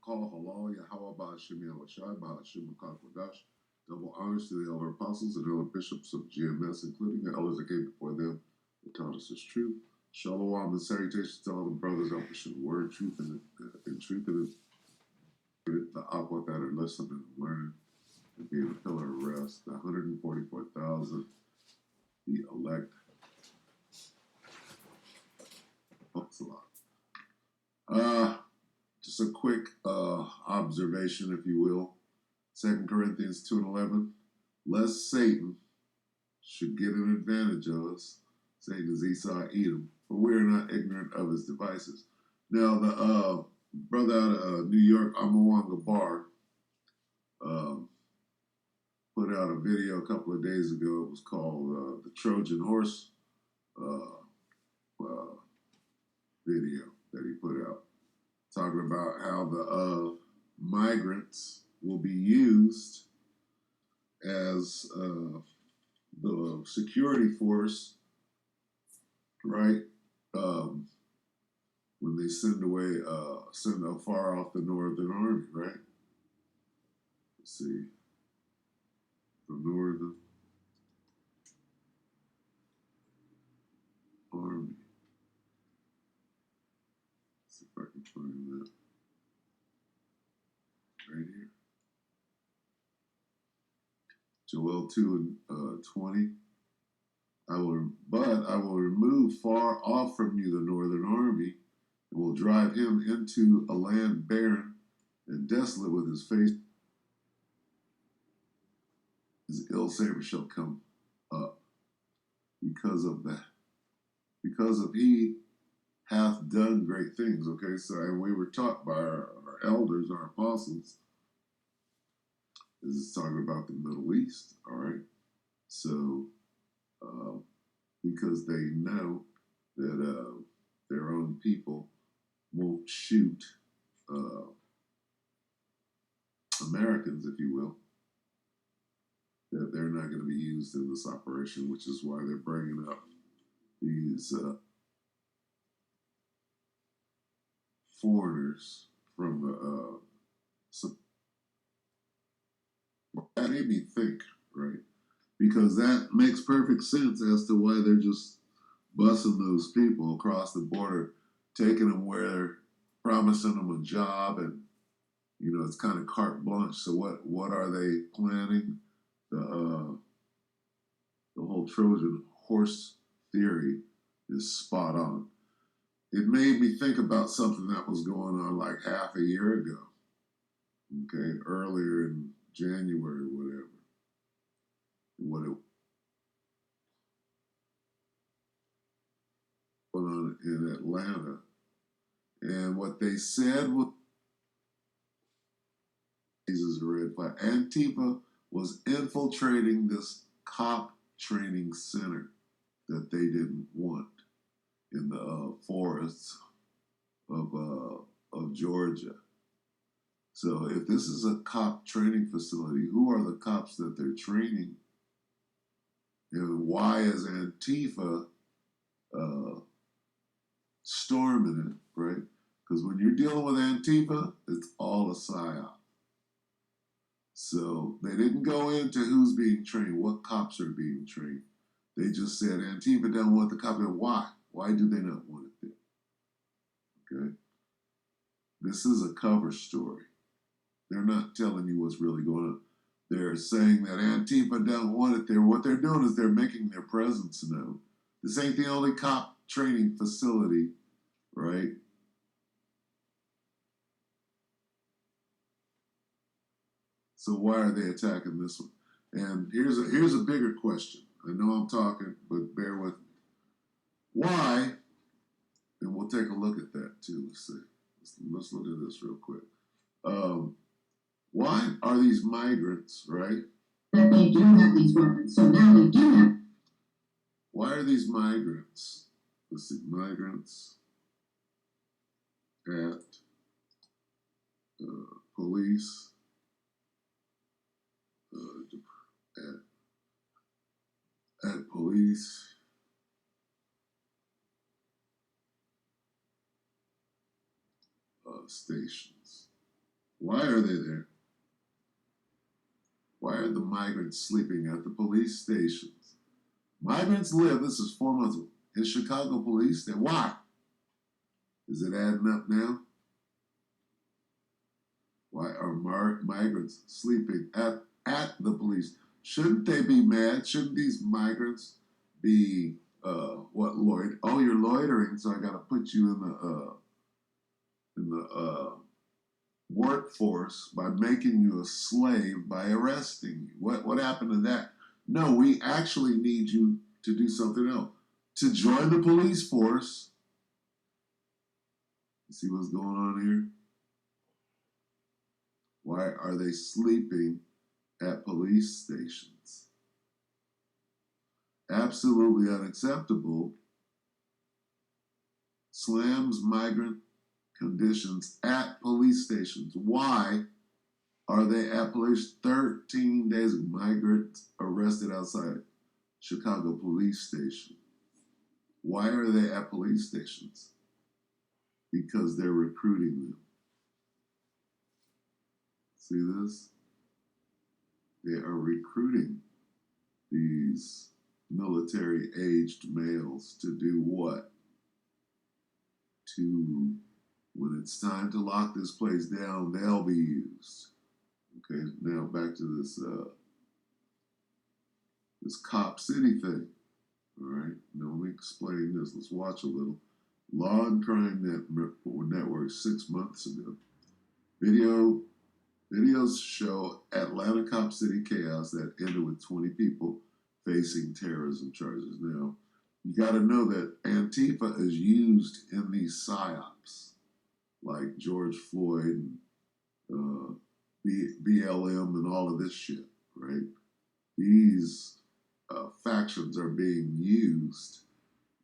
Call Halal Yahweh Ba'ashim Yahushai Ba'ashim Kodash. Double honors to the elder apostles and elder bishops of GMS, including the elders that came before them that taught us this truth. Shalom and salutations to all the brothers out pushing the word, truth, and truth in the aqua that are listening and learning and being a pillar of rest. The 144,000, the elect. Thanks a lot. Just a quick observation, if you will. 2 Corinthians 2 and 11. Lest Satan should get an advantage of us. Satan is Esau, Edom. For we are not ignorant of his devices. Now, the brother out of New York, Amawanga Bar, put out a video a couple of days ago. It was called the Trojan Horse video that he put out, talking about how the migrants will be used as the security force, right? When they send afar off the Northern Army, right? Let's see. The Northern Army. Let's see if I can find that. Right here. Joel 2 and 20. I will remove far off from you the northern army, and will drive him into a land barren and desolate with his face. His ill savor shall come up because of that. Because of he hath done great things. Okay, so and we were taught by our elders, our apostles. This is talking about the Middle East, all right? So, because they know that their own people won't shoot Americans, if you will, that they're not going to be used in this operation, which is why they're bringing up these foreigners from the that made me think, right? Because that makes perfect sense as to why they're just busing those people across the border, taking them where they're promising them a job, and it's kind of carte blanche. So what are they planning? The whole Trojan horse theory is spot on. It made me think about something that was going on like half a year ago. Okay, earlier in January, whatever. What it went on in Atlanta. And what they said was a red flag. Antifa was infiltrating this cop training center that they didn't want in the forests of Georgia. So if this is a cop training facility, who are the cops that they're training? And why is Antifa storming it, right? Because when you're dealing with Antifa, it's all a psyop. So they didn't go into who's being trained, what cops are being trained. They just said Antifa doesn't want the cop. And why? Why do they not want it there? Okay? This is a cover story. They're not telling you what's really going on. They're saying that Antifa doesn't want it there. What they're doing is they're making their presence known. This ain't the only cop training facility, right? So why are they attacking this one? And here's a bigger question. I know I'm talking, but bear with me. Why? And we'll take a look at that too. Let's see. Let's look at this real quick. Why are these migrants, right? That they do have these weapons, so now they do have. Why are these migrants? Let's see, migrants at police at police stations. Why are they there? Why are the migrants sleeping at the police stations? Migrants live, this is 4 months ago, in Chicago police station. Why? Is it adding up now? Why are migrants sleeping at the police? Shouldn't they be mad? Shouldn't these migrants be what Lloyd? Oh, you're loitering, so I got to put you in the workforce by making you a slave by arresting you. What happened to that? No, we actually need you to do something else. To join the police force. You see what's going on here? Why are they sleeping at police stations? Absolutely unacceptable. Slams migrant conditions at police stations. Why are they at police? 13 days of migrants arrested outside Chicago police station. Why are they at police stations? Because they're recruiting them. See this? They are recruiting these military-aged males to do what? To, when it's time to lock this place down, they'll be used. Okay, now back to this Cop City thing. All right, now let me explain this. Let's watch a little. Law and Crime Network 6 months ago. Videos show Atlanta Cop City chaos that ended with 20 people facing terrorism charges. Now, you got to know that Antifa is used in these psyops, like George Floyd and BLM and all of this shit, right? These factions are being used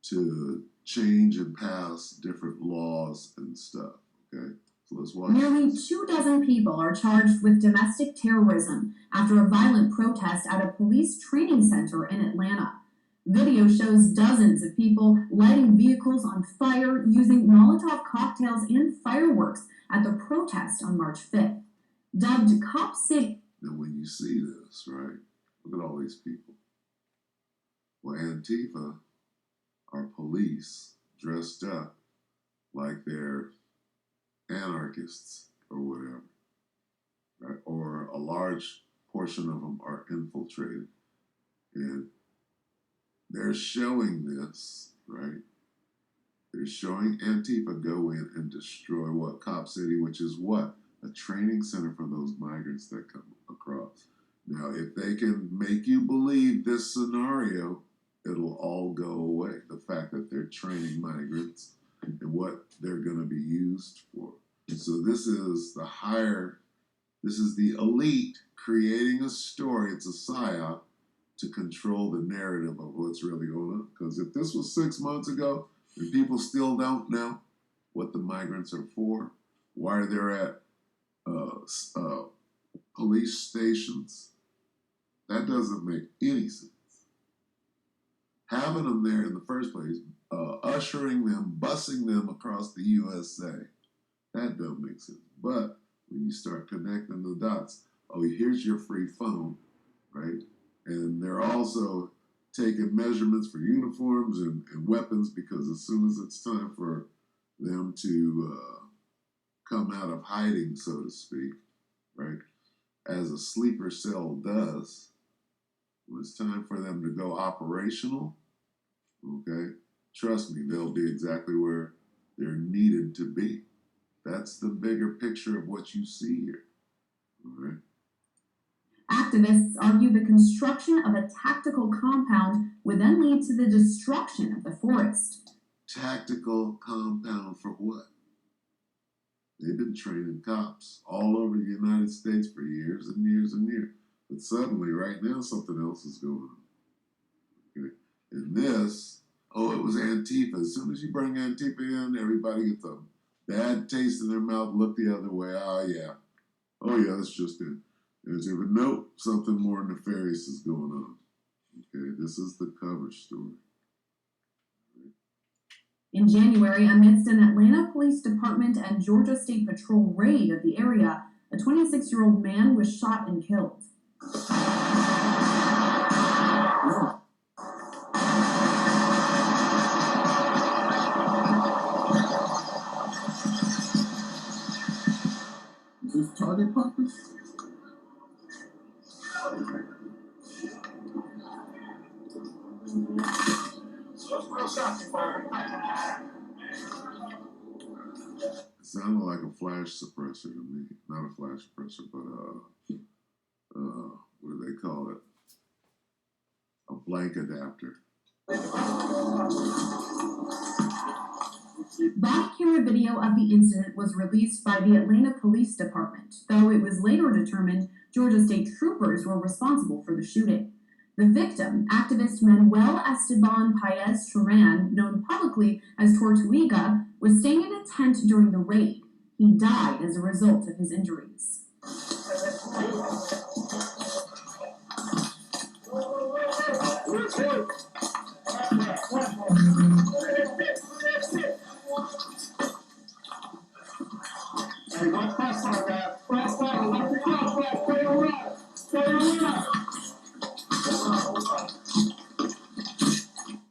to change and pass different laws and stuff, okay? So let's watch. Nearly 24 people are charged with domestic terrorism after a violent protest at a police training center in Atlanta. Video shows dozens of people lighting vehicles on fire using Molotov cocktails and fireworks at the protest on March 5th. Dubbed Cop City. Now when you see this, right, look at all these people. Well, Antifa are police dressed up like they're anarchists or whatever, right? Or a large portion of them are infiltrated. And they're showing this, right? They're showing Antifa go in and destroy what? Cop City, which is what? A training center for those migrants that come across. Now, if they can make you believe this scenario, it'll all go away. The fact that they're training migrants and what they're going to be used for. So this is the elite creating a story. It's a psyop to control the narrative of what's really going on. Because if this was 6 months ago and people still don't know what the migrants are for, why they're at police stations, that doesn't make any sense. Having them there in the first place, ushering them, busing them across the USA, that doesn't make sense. But when you start connecting the dots, oh, here's your free phone, right? And they're also taking measurements for uniforms and weapons, because as soon as it's time for them to come out of hiding, so to speak, right, as a sleeper cell does, when it's time for them to go operational, okay, trust me, they'll be exactly where they're needed to be. That's the bigger picture of what you see here. All right. Activists argue the construction of a tactical compound would then lead to the destruction of the forest. Tactical compound for what? They've been training cops all over the United States for years and years and years. But suddenly, right now, something else is going on. Okay. And this, oh, it was Antifa. As soon as you bring Antifa in, everybody gets a bad taste in their mouth, look the other way. Oh, yeah. Oh, yeah, that's just it. But nope, something more nefarious is going on. Okay, this is the cover story. In January, amidst an Atlanta Police Department and Georgia State Patrol raid of the area, a 26-year-old man was shot and killed. Is this target practice? It sounded like a flash suppressor to me. Not a flash suppressor, but what do they call it? A blank adapter. Body camera video of the incident was released by the Atlanta Police Department, though it was later determined Georgia State troopers were responsible for the shooting. The victim, activist Manuel Esteban Paez Turan, known publicly as Tortuga, was staying in a tent during the raid. He died as a result of his injuries.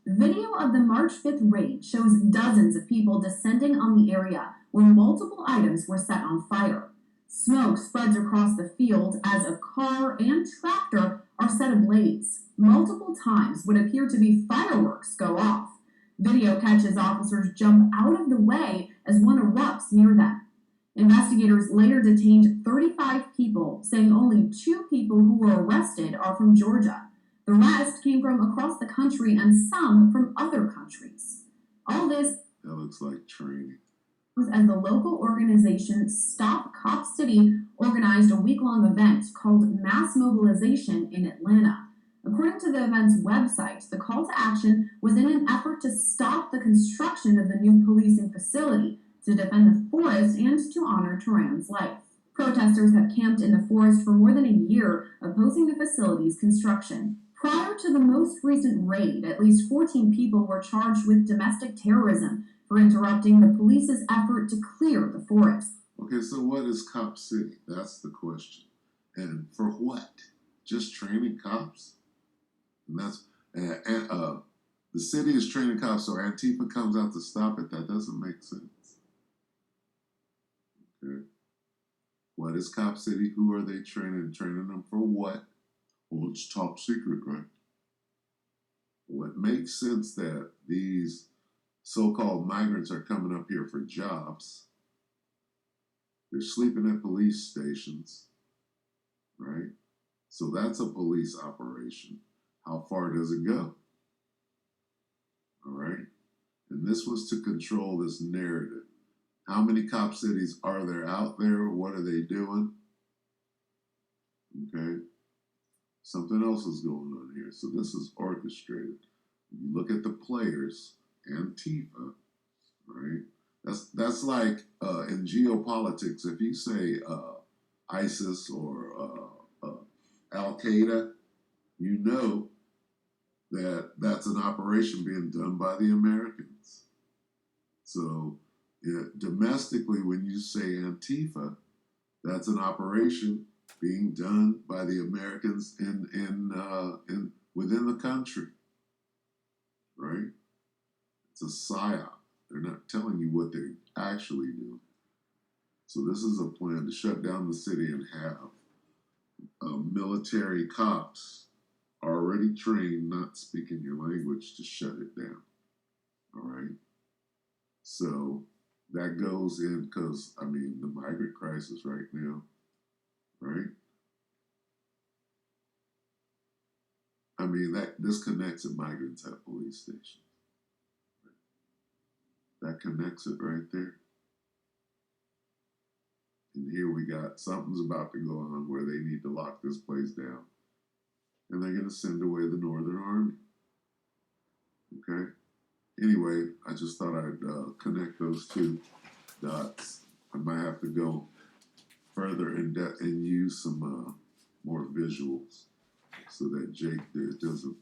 Video of the March 5th raid shows dozens of people descending on the area where multiple items were set on fire. Smoke spreads across the field as a car and tractor are set ablaze. Multiple times what appear to be fireworks go off. Video catches officers jump out of the way as one erupts near them. Investigators later detained 35 people, saying only 2 people who were arrested are from Georgia. The rest came from across the country and some from other countries. All this That looks like training. as the local organization Stop Cop City organized a week-long event called Mass Mobilization in Atlanta. According to the event's website, the call to action was in an effort to stop the construction of the new policing facility, to defend the forest, and to honor Turan's life. Protesters have camped in the forest for more than a year, opposing the facility's construction. Prior to the most recent raid, at least 14 people were charged with domestic terrorism for interrupting the police's effort to clear the forest. Okay, so what is Cop City? That's the question. And for what? Just training cops? And that's the city is training cops, so Antifa comes out to stop it. That doesn't make sense. Okay. What is Cop City? Who are they training? Training them for what? Well, it's top secret, right? Well, it makes sense that these so-called migrants are coming up here for jobs. They're sleeping at police stations, right? So that's a police operation. How far does it go? All right? And this was to control this narrative. How many cop cities are there out there? What are they doing? Okay? Something else is going on here. So this is orchestrated. You look at the players, Antifa, right? That's like in geopolitics, if you say ISIS or Al Qaeda, you know that that's an operation being done by the Americans. So domestically, when you say Antifa, that's an operation being done by the Americans in within the country, right? It's a psyop. They're not telling you what they're actually doing. So this is a plan to shut down the city and have military cops already trained, not speaking your language, to shut it down. All right? So that goes in because, I mean, the migrant crisis right now, right? I mean, that disconnects the migrants at police stations. That connects it right there. And here we got something's about to go on where they need to lock this place down. And they're going to send away the Northern Army. Okay? Anyway, I just thought I'd connect those two dots. I might have to go further in depth and use some more visuals so that Jake doesn't,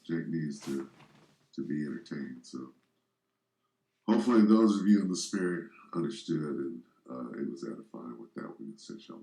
Jake needs to be entertained. So hopefully those of you in the spirit understood and it was edifying what that was official.